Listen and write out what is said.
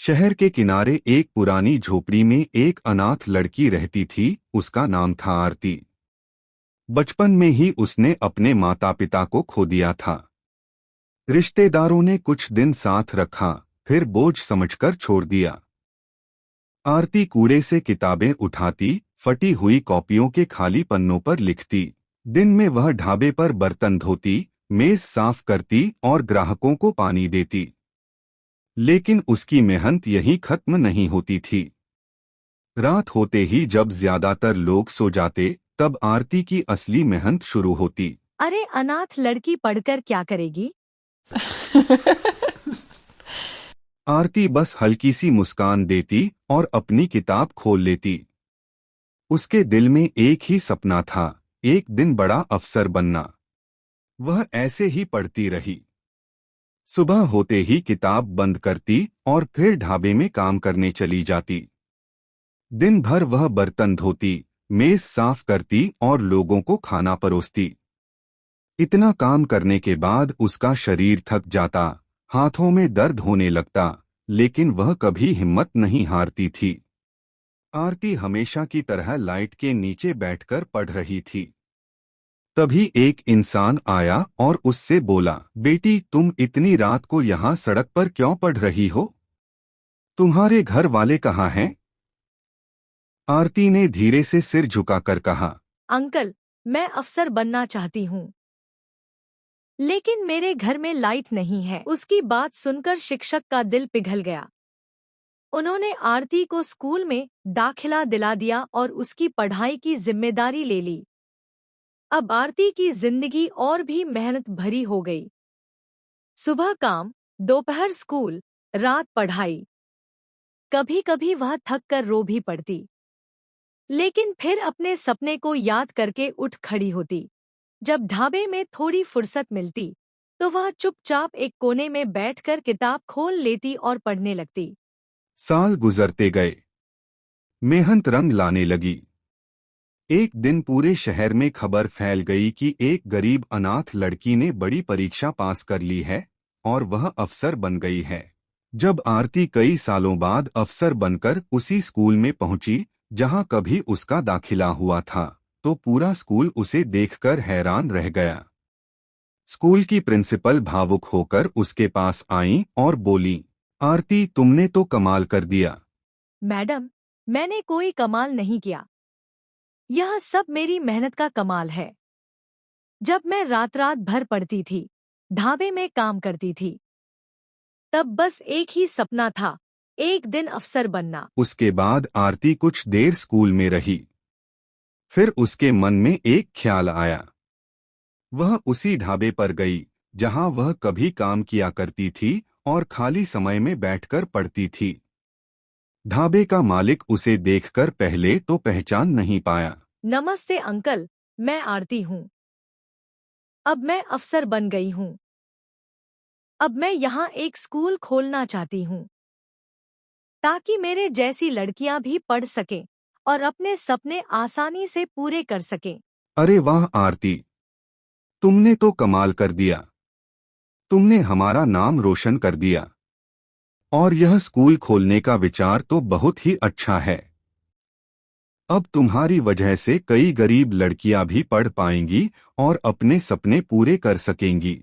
शहर के किनारे एक पुरानी झोपड़ी में एक अनाथ लड़की रहती थी। उसका नाम था आरती। बचपन में ही उसने अपने माता पिता को खो दिया था। रिश्तेदारों ने कुछ दिन साथ रखा, फिर बोझ समझकर छोड़ दिया। आरती कूड़े से किताबें उठाती, फटी हुई कॉपियों के खाली पन्नों पर लिखती। दिन में वह ढाबे पर बर्तन धोती, मेज साफ करती और ग्राहकों को पानी देती। लेकिन उसकी मेहनत यहीं खत्म नहीं होती थी। रात होते ही जब ज्यादातर लोग सो जाते, तब आरती की असली मेहनत शुरू होती। अरे अनाथ लड़की पढ़कर क्या करेगी? आरती बस हल्की सी मुस्कान देती और अपनी किताब खोल लेती। उसके दिल में एक ही सपना था, एक दिन बड़ा अफसर बनना। वह ऐसे ही पढ़ती रही। सुबह होते ही किताब बंद करती और फिर ढाबे में काम करने चली जाती। दिन भर वह बर्तन धोती, मेज साफ करती और लोगों को खाना परोसती। इतना काम करने के बाद उसका शरीर थक जाता, हाथों में दर्द होने लगता, लेकिन वह कभी हिम्मत नहीं हारती थी। आरती हमेशा की तरह लाइट के नीचे बैठकर पढ़ रही थी। तभी एक इंसान आया और उससे बोला, बेटी तुम इतनी रात को यहाँ सड़क पर क्यों पढ़ रही हो? तुम्हारे घर वाले कहाँ हैं? आरती ने धीरे से सिर झुकाकर कहा, अंकल, मैं अफसर बनना चाहती हूँ, लेकिन मेरे घर में लाइट नहीं है। उसकी बात सुनकर शिक्षक का दिल पिघल गया। उन्होंने आरती को स्कूल में दाखिला दिला दिया और उसकी पढ़ाई की जिम्मेदारी ले ली। अब आरती की जिंदगी और भी मेहनत भरी हो गई। सुबह काम, दोपहर स्कूल, रात पढ़ाई। कभी कभी वह थक कर रो भी पड़ती, लेकिन फिर अपने सपने को याद करके उठ खड़ी होती। जब ढाबे में थोड़ी फुर्सत मिलती, तो वह चुपचाप एक कोने में बैठकर किताब खोल लेती और पढ़ने लगती। साल गुजरते गए, मेहनत रंग लाने लगी। एक दिन पूरे शहर में खबर फैल गई कि एक गरीब अनाथ लड़की ने बड़ी परीक्षा पास कर ली है और वह अफसर बन गई है। जब आरती कई सालों बाद अफसर बनकर उसी स्कूल में पहुंची जहां कभी उसका दाखिला हुआ था, तो पूरा स्कूल उसे देखकर हैरान रह गया। स्कूल की प्रिंसिपल भावुक होकर उसके पास आईं और बोली, आरती तुमने तो कमाल कर दिया। मैडम, मैंने कोई कमाल नहीं किया। यह सब मेरी मेहनत का कमाल है। जब मैं रात रात भर पढ़ती थी, ढाबे में काम करती थी, तब बस एक ही सपना था, एक दिन अफसर बनना। उसके बाद आरती कुछ देर स्कूल में रही। फिर उसके मन में एक ख्याल आया। वह उसी ढाबे पर गई जहां वह कभी काम किया करती थी और खाली समय में बैठकर पढ़ती थी। ढाबे का मालिक उसे देखकर पहले तो पहचान नहीं पाया। नमस्ते अंकल, मैं आरती हूँ। अब मैं अफसर बन गई हूँ। अब मैं यहाँ एक स्कूल खोलना चाहती हूँ, ताकि मेरे जैसी लड़कियां भी पढ़ सकें और अपने सपने आसानी से पूरे कर सकें। अरे वाह आरती, तुमने तो कमाल कर दिया। तुमने हमारा नाम रोशन कर दिया। और यह स्कूल खोलने का विचार तो बहुत ही अच्छा है। अब तुम्हारी वजह से कई गरीब लड़कियां भी पढ़ पाएंगी और अपने सपने पूरे कर सकेंगी।